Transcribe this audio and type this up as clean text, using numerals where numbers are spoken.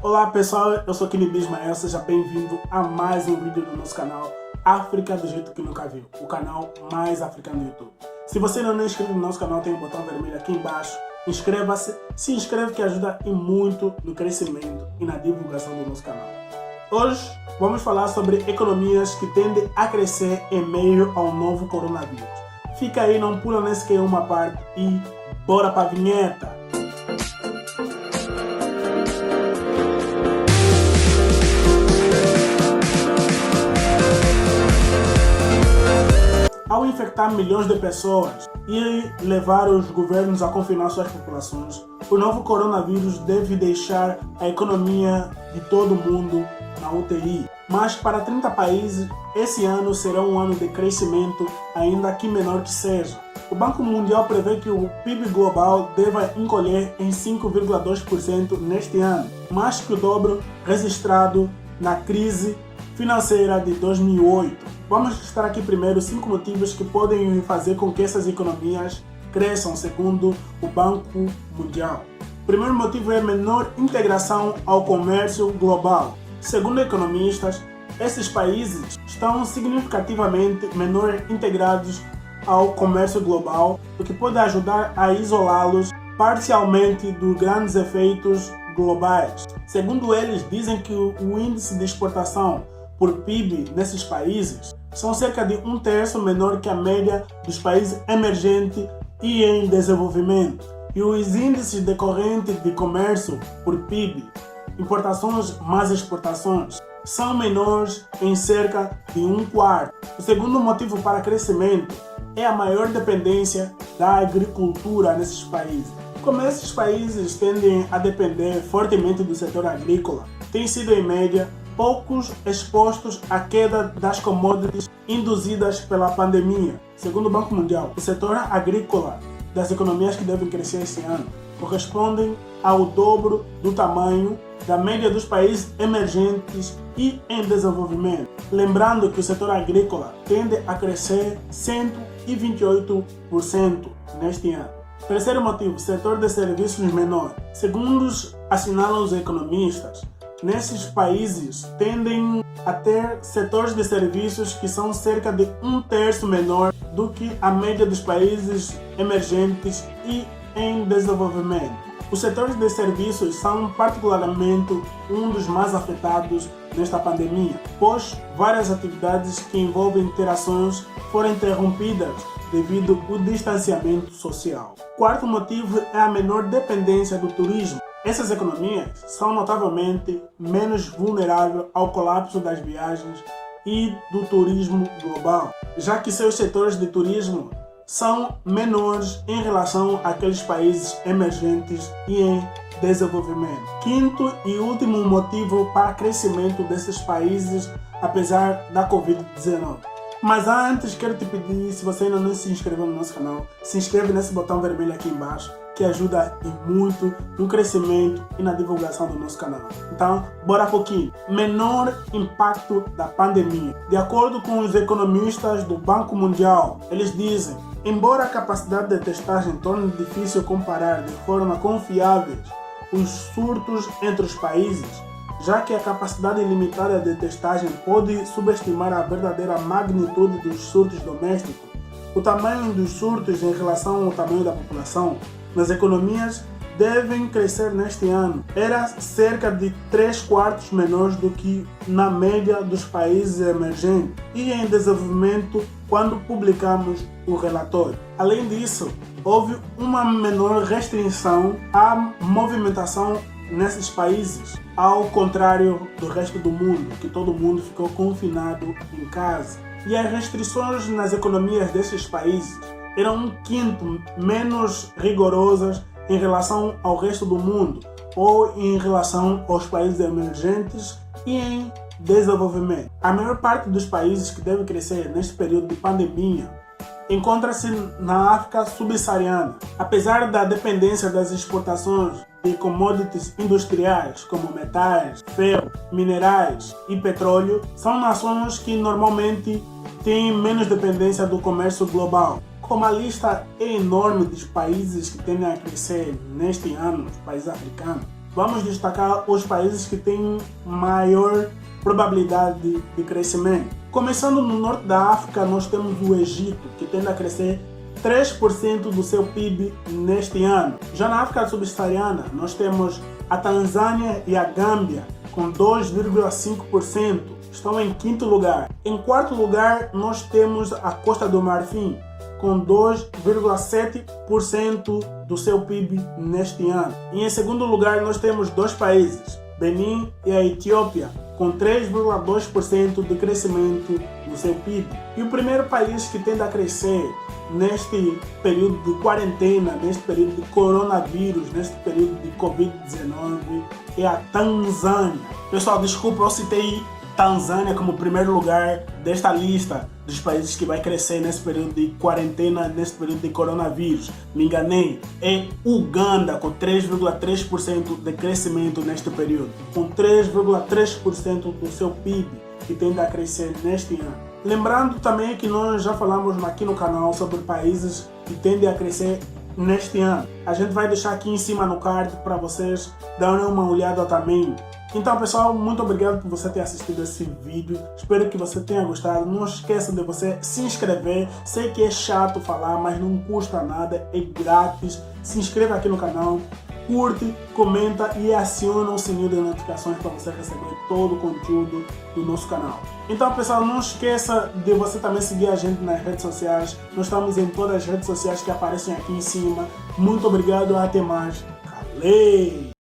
Olá pessoal, eu sou Kini Bismael, seja bem-vindo a mais um vídeo do nosso canal África do Jeito Que Nunca Viu, o canal mais africano do YouTube. Se você não é inscrito no nosso canal, tem um botão vermelho aqui embaixo, inscreva-se, se inscreve que ajuda e muito no crescimento e na divulgação do nosso canal. Hoje vamos falar sobre economias que tendem a crescer em meio ao novo coronavírus. Fica aí, não pula nesse que é uma parte e bora pra vinheta! Ao infectar milhões de pessoas e levar os governos a confinar suas populações, o novo coronavírus deve deixar a economia de todo mundo na UTI. Mas para 30 países, esse ano será um ano de crescimento, ainda que menor que seja. O Banco Mundial prevê que o PIB global deva encolher em 5,2% neste ano, mais que o dobro registrado na crise financeira de 2008. Vamos listar aqui primeiro 5 motivos que podem fazer com que essas economias cresçam, segundo o Banco Mundial. O primeiro motivo é a menor integração ao comércio global. Segundo economistas, esses países estão significativamente menor integrados ao comércio global, o que pode ajudar a isolá-los parcialmente dos grandes efeitos globais. Segundo eles, dizem que o índice de exportação por PIB nesses países são cerca de 1/3 menor que a média dos países emergentes e em desenvolvimento. E os índices decorrentes de comércio por PIB, importações mais exportações, são menores em cerca de 1/4. O segundo motivo para crescimento é a maior dependência da agricultura nesses países. Como esses países tendem a depender fortemente do setor agrícola, tem sido em média poucos expostos à queda das commodities induzidas pela pandemia. Segundo o Banco Mundial, o setor agrícola das economias que devem crescer esse ano correspondem ao dobro do tamanho da média dos países emergentes e em desenvolvimento. Lembrando que o setor agrícola tende a crescer 128% neste ano. Terceiro motivo, setor de serviços menor. Segundo assinalam os economistas, nesses países tendem a ter setores de serviços que são cerca de 1/3 menor do que a média dos países emergentes e em desenvolvimento. Os setores de serviços são particularmente um dos mais afetados nesta pandemia, pois várias atividades que envolvem interações foram interrompidas devido ao distanciamento social. Quarto motivo é a menor dependência do turismo. Essas economias são notavelmente menos vulneráveis ao colapso das viagens e do turismo global, já que seus setores de turismo são menores em relação àqueles países emergentes e em desenvolvimento. Quinto e último motivo para crescimento desses países, apesar da Covid-19. Mas antes, quero te pedir, se você ainda não se inscreveu no nosso canal, se inscreve nesse botão vermelho aqui embaixo, que ajuda muito no crescimento e na divulgação do nosso canal. Então, bora pouquinho. Menor impacto da pandemia. De acordo com os economistas do Banco Mundial, eles dizem, embora a capacidade de testagem torne difícil comparar de forma confiável os surtos entre os países, já que a capacidade limitada de testagem pode subestimar a verdadeira magnitude dos surtos domésticos, o tamanho dos surtos em relação ao tamanho da população nas economias devem crescer neste ano. Era cerca de 3/4 menor do que na média dos países emergentes e em desenvolvimento quando publicamos o relatório. Além disso, houve uma menor restrição à movimentação nesses países, ao contrário do resto do mundo, que todo mundo ficou confinado em casa. E as restrições nas economias desses países eram 1/5 menos rigorosas em relação ao resto do mundo ou em relação aos países emergentes e em desenvolvimento. A maior parte dos países que devem crescer neste período de pandemia encontra-se na África subsaariana. Apesar da dependência das exportações de commodities industriais como metais, ferro, minerais e petróleo, são nações que normalmente têm menos dependência do comércio global. Como a lista é enorme dos países que tendem a crescer neste ano, os países africanos, vamos destacar os países que têm maior probabilidade de crescimento. Começando no norte da África, nós temos o Egito, que tende a crescer 3% do seu PIB neste ano. Já na África subsaariana, nós temos a Tanzânia e a Gâmbia, com 2,5%. Estão em quinto lugar. Em quarto lugar, nós temos a Costa do Marfim, com 2,7% do seu PIB neste ano. E em segundo lugar, nós temos dois países, Benin e a Etiópia, com 3,2% de crescimento no seu PIB. E o primeiro país que tende a crescer neste período de quarentena, neste período de coronavírus, neste período de Covid-19 é a Tanzânia. Pessoal, desculpa, eu citei Tanzânia como primeiro lugar desta lista dos países que vai crescer nesse período de quarentena, nesse período de coronavírus. Me enganei. É Uganda com 3,3% de crescimento neste período, com 3,3% do seu PIB que tende a crescer neste ano. Lembrando também que nós já falamos aqui no canal sobre países que tendem a crescer neste ano. A gente vai deixar aqui em cima no card para vocês darem uma olhada também. Então, pessoal, muito obrigado por você ter assistido esse vídeo. Espero que você tenha gostado. Não esqueça de você se inscrever. Sei que é chato falar, mas não custa nada, é grátis. Se inscreva aqui no canal, curte, comenta e aciona o sininho de notificações para você receber todo o conteúdo do nosso canal. Então, pessoal, não esqueça de você também seguir a gente nas redes sociais. Nós estamos em todas as redes sociais que aparecem aqui em cima. Muito obrigado, até mais. Calei!